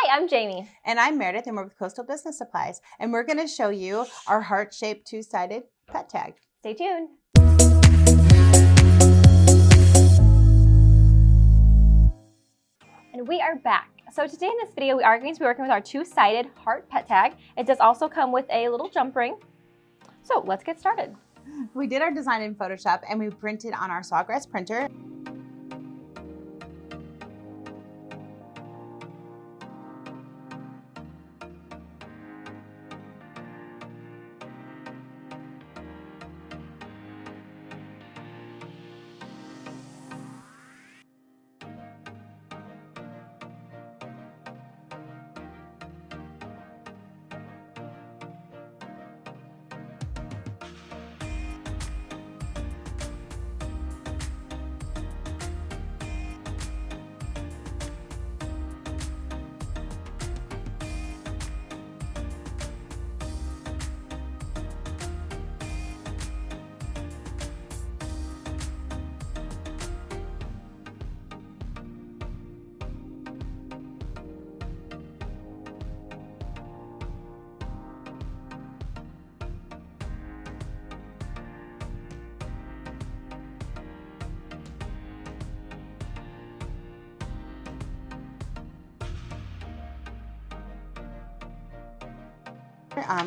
Hi, I'm Jamie. And I'm Meredith, and we're with Coastal Business Supplies. And we're going to show you our heart-shaped two-sided pet tag. Stay tuned. And we are back. So today in this video, we are going to be working with our two-sided heart pet tag. It does also come with a little jump ring. So let's get started. We did our design in Photoshop, and we printed on our Sawgrass printer.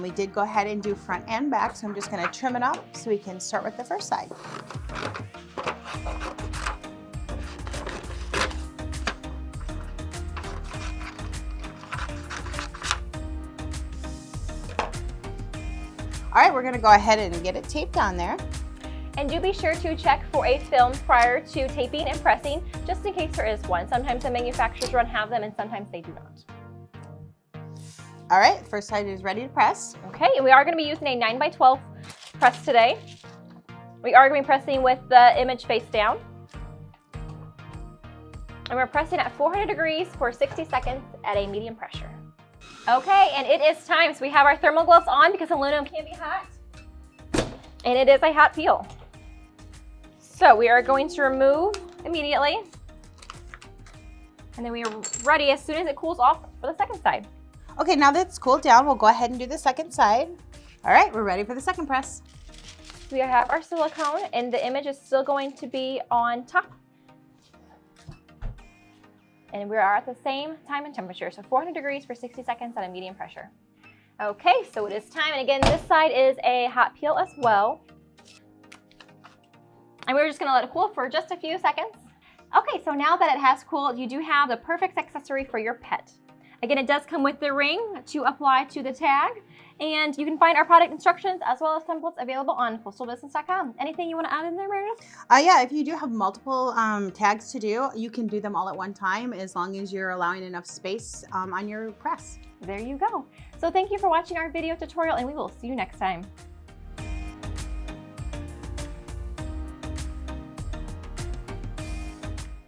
We did go ahead and do front and back, so I'm just going to trim it up so we can start with the first side. All right, we're going to go ahead and get it taped on there. And do be sure to check for a film prior to taping and pressing, just in case there is one. Sometimes the manufacturers run have them, and sometimes they do not. All right, first side is ready to press. Okay, and we are going to be using a 9x12 press today. We are going to be pressing with the image face down. And we're pressing at 400 degrees for 60 seconds at a medium pressure. Okay, and it is time. So we have our thermal gloves on because aluminum can be hot. And it is a hot peel. So we are going to remove immediately. And then we are ready as soon as it cools off for the second side. Okay, now that it's cooled down, we'll go ahead and do the second side. All right, we're ready for the second press. We have our silicone, and the image is still going to be on top. And we are at the same time and temperature, so 400 degrees for 60 seconds at a medium pressure. Okay, so it is time, and again, this side is a hot peel as well. And we're just gonna let it cool for just a few seconds. Okay, so now that it has cooled, you do have the perfect accessory for your pet. Again, it does come with the ring to apply to the tag, and you can find our product instructions as well as templates available on coastalbusiness.com. Anything you want to add in there, Meredith? Yeah, if you do have multiple tags to do, you can do them all at one time as long as you're allowing enough space on your press. There you go. So thank you for watching our video tutorial, and we will see you next time.